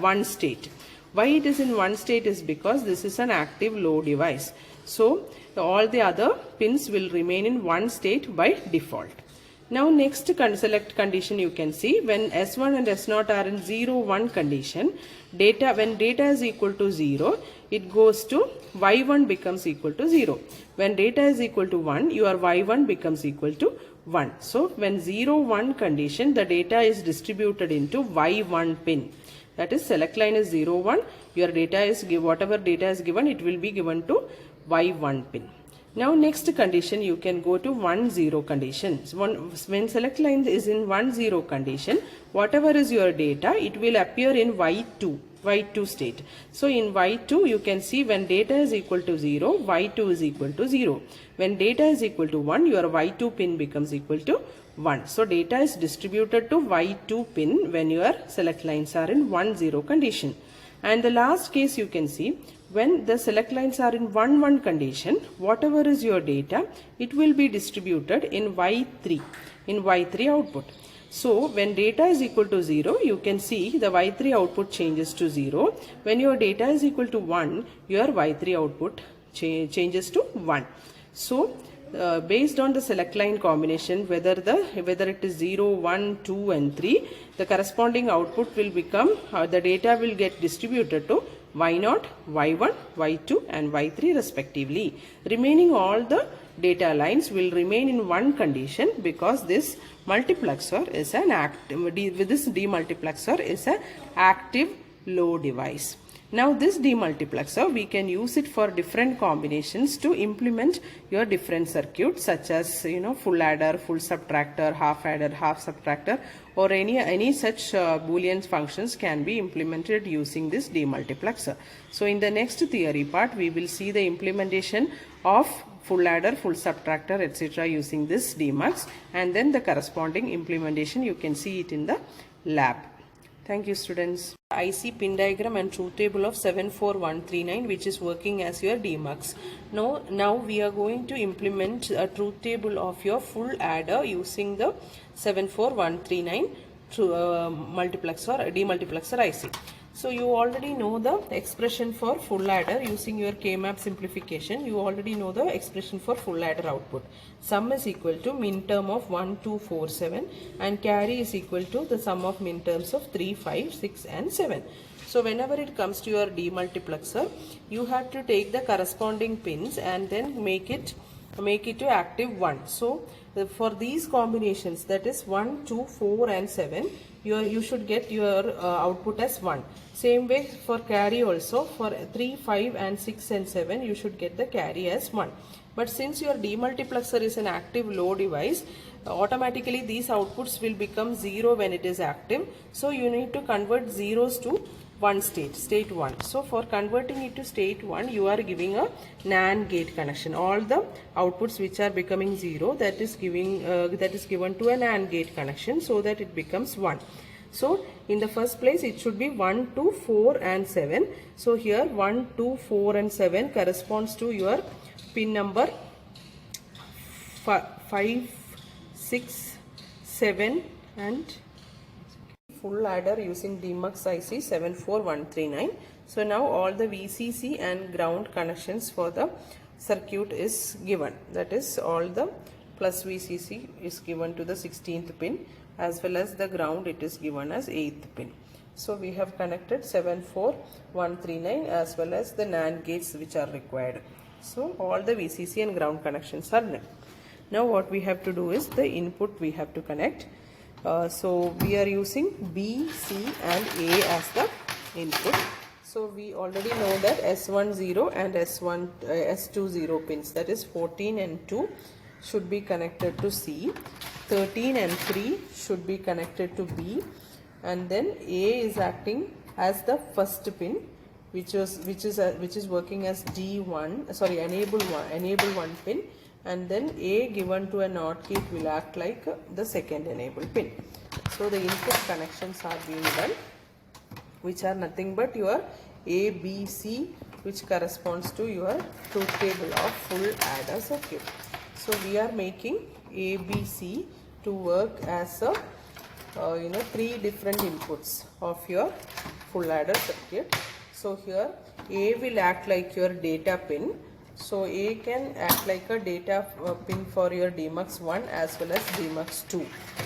one state. Why it is in one state is because this is an active low device. So all the other pins will remain in one state by default. Now next select condition you can see, when S1 and S0 are in 0, 1 condition, when data is equal to 0, it goes to Y1 becomes equal to 0. When data is equal to 1, your Y1 becomes equal to 1. So when 0, 1 condition, the data is distributed into Y1 pin. That is, select line is 0, 1, your data is, whatever data is given, it will be given to Y1 pin. Now next condition you can go to 1, 0 condition. When select line is in 1, 0 condition, whatever is your data, it will appear in Y2 state. So in Y2 you can see when data is equal to 0, Y2 is equal to 0. When data is equal to 1, your Y2 pin becomes equal to 1. So data is distributed to Y2 pin when your select lines are in 1, 0 condition. And the last case you can see, when the select lines are in 1, 1 condition, whatever is your data, it will be distributed in Y3 output. So when data is equal to 0, you can see the Y3 output changes to 0. When your data is equal to 1, your Y3 output changes to 1. So based on the select line combination, whether it is 0, 1, 2 and 3, the corresponding output will become, the data will get distributed to Y0, Y1, Y2 and Y3 respectively. Remaining all the data lines will remain in one condition because this multiplexer is an demultiplexer is an active low device. Now this demultiplexer, we can use it for different combinations to implement your different circuits, such as full adder, full subtractor, half adder, half subtractor, or any such boolean functions can be implemented using this demultiplexer. So in the next theory part, we will see the implementation of full adder, full subtractor, etc. using this demux, and then the corresponding implementation you can see it in the lab. Thank you, students. IC pin diagram and truth table of 74139, which is working as your demux. Now we are going to implement a truth table of your full adder using the 74139 demultiplexer IC. So you already know the expression for full adder using your K-map simplification. You already know the expression for full adder output. Sum is equal to min term of 1, 2, 4, 7 and carry is equal to the sum of min terms of 3, 5, 6 and 7. So whenever it comes to your demultiplexer, you have to take the corresponding pins and then make it to active 1. So for these combinations, that is 1, 2, 4 and 7, you should get your output as 1. Same way for carry also, for 3, 5 and 6 and 7, you should get the carry as 1. But since your demultiplexer is an active low device, automatically these outputs will become 0 when it is active. So you need to convert zeros to one state 1. So for converting it to state 1, you are giving a NAND gate connection. All the outputs which are becoming 0, that is given to a NAND gate connection, so that it becomes 1. So in the first place it should be 1, 2, 4 and 7. So here 1, 2, 4 and 7 corresponds to your pin number 5, 6, 7 and full adder using demux IC 74139. So now all the VCC and ground connections for the circuit is given. That is, all the plus VCC is given to the 16th pin, as well as the ground it is given as 8th pin. So we have connected 74139 as well as the NAND gates which are required. So all the VCC and ground connections are done. Now what we have to do is the input we have to connect. So we are using B, C and A as the input. So we already know that S10 and S20 pins, that is 14 and 2 should be connected to C, 13 and 3 should be connected to B, and then A is acting as the first pin, which is working as enable one pin, and then A given to a NOT gate will act like the second enable pin. So the input connections are being done, which are nothing but your A, B, C, which corresponds to your truth table of full adder circuit. So we are making A, B, C to work as a 3 different inputs of your full adder circuit. So So here A will act like your data pin. So A can act like a data pin for your DMUX 1 as well as DMUX 2.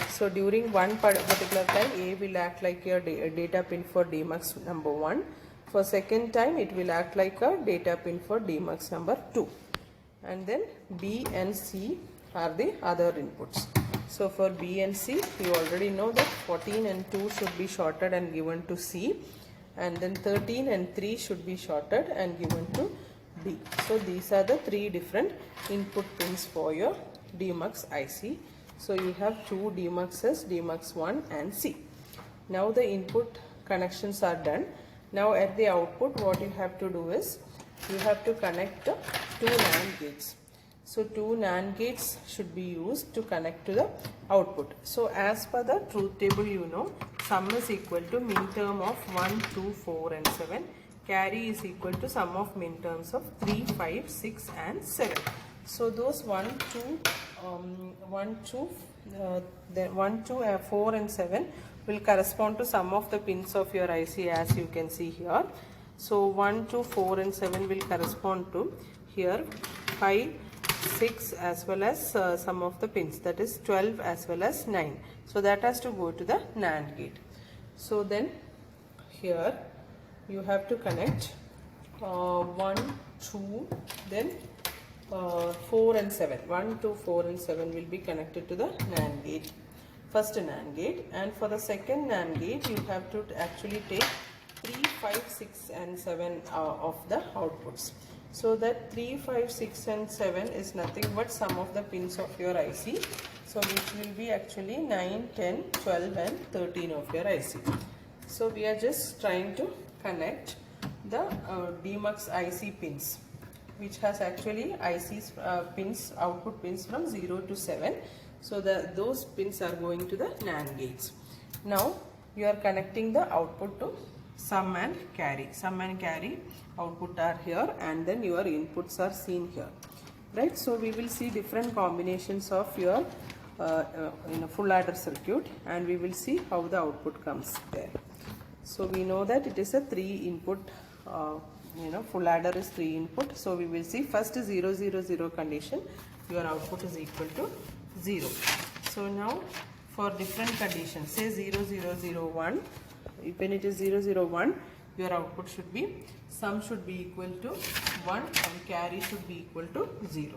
So during one particular time A will act like your data pin for DMUX number 1. For second time it will act like a data pin for DMUX number 2. And then B and C are the other inputs. So for B and C, you already know that 14 and 2 should be shorted and given to C, and then 13 and 3 should be shorted and given to B. So these are the three different input pins for your DMUX IC. So you have two DMUXs, DMUX 1 and C. Now the input connections are done. Now at the output, what you have to do is you have to connect the two NAND gates. So two NAND gates should be used to connect to the output. So as per the truth table, you know, sum is equal to minterm of 1, 2, 4 and 7. Carry is equal to sum of minterms of 3, 5, 6 and 7. So those 1, 2, 4 and 7 will correspond to some of the pins of your IC, as you can see here. So 1, 2, 4 and 7 will correspond to here 5, 6 as well as some of the pins, that is 12 as well as 9. So that has to go to the NAND gate. So then here you have to connect 1, 2, then 4 and 7. 1, 2, 4 and 7 will be connected to the NAND gate. First NAND gate, and for the second NAND gate you have to actually take 3, 5, 6 and 7 of the outputs. So that 3, 5, 6 and 7 is nothing but some of the pins of your IC. So which will be actually 9, 10, 12 and 13 of your IC. So we are just trying to connect the DMUX IC pins, which has actually IC's pins, output pins from 0 to 7. So those pins are going to the NAND gates. Now you are connecting the output to sum and carry. Sum and carry output are here, and then your inputs are seen here, right? So we will see different combinations of your full adder circuit, and we will see how the output comes there. So we know that it is a 3 input, full adder is 3 input. So we will see first 0 0 0 condition, your output is equal to 0. So now for different conditions, say 0 0 0 1, when it is 0 0 1, your output should be, sum should be equal to 1 and carry should be equal to 0.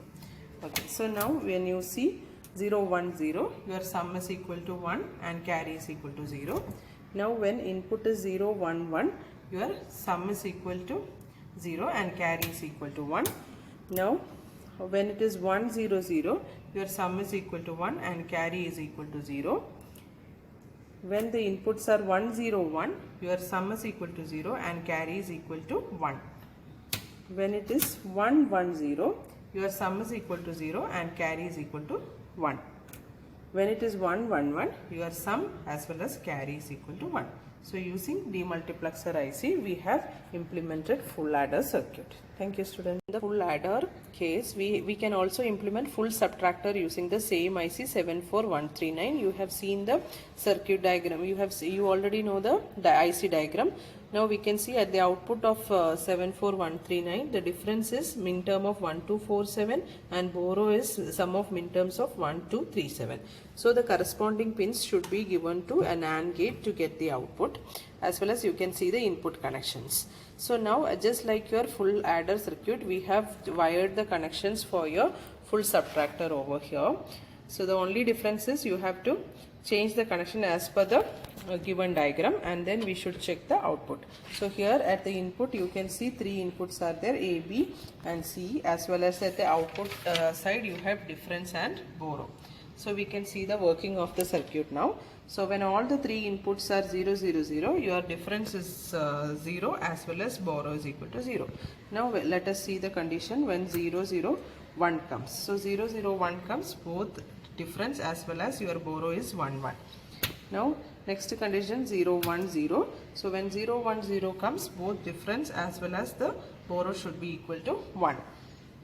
Okay, so now when you see 0 1 0, your sum is equal to 1 and carry is equal to 0. Now when input is 0 1 1, your sum is equal to 0 and carry is equal to 1. Now when it is 1 0 0, your sum is equal to 1 and carry is equal to 0. When the inputs are 1 0 1, your sum is equal to 0 and carry is equal to 1. When it is 1 1 0, your sum is equal to 0 and carry is equal to 1. When it is 1 1 1, your sum as well as carry is equal to 1. So using demultiplexer IC, we have implemented full adder circuit. Thank you, students. In the full adder case, we can also implement full subtractor using the same IC 74139. You have seen the circuit diagram. You already know the IC diagram. Now we can see at the output of 74139, the difference is minterm of 1247 and borrow is sum of minterms of 1237. So the corresponding pins should be given to an AND gate to get the output, as well as you can see the input connections. So now just like your full adder circuit, we have wired the connections for your full subtractor over here. So the only difference is you have to change the connection as per the given diagram, and then we should check the output. So here at the input you can see 3 inputs are there, A, B and C, as well as at the output side you have difference and borrow. So we can see the working of the circuit now. So when all the 3 inputs are 0 0 0, your difference is 0 as well as borrow is equal to 0. Now let us see the condition when 0 0 1 comes. So 0 0 1 comes, both difference as well as your borrow is 1 1. Now next condition 0 1 0. So when 0 1 0 comes, both difference as well as the borrow should be equal to 1.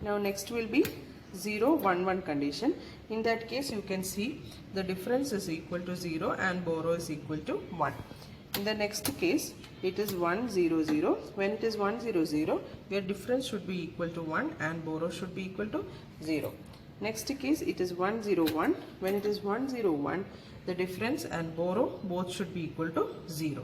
Now next will be 0 1 1 condition. In that case you can see the difference is equal to 0 and borrow is equal to 1. In the next case, it is 1 0 0. When it is 1 0 0, your difference should be equal to 1 and borrow should be equal to 0. Next case, it is 1 0 1. When it is 1 0 1, the difference and borrow both should be equal to 0.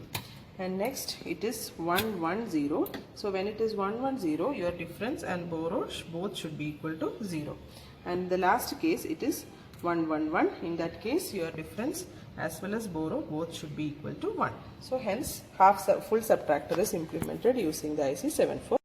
And next it is 1 1 0. So when it is 1 1 0, your difference and borrow both should be equal to 0. And the last case, it is 1 1 1. In that case, your difference as well as borrow both should be equal to 1. So hence full subtractor is implemented using the IC 74.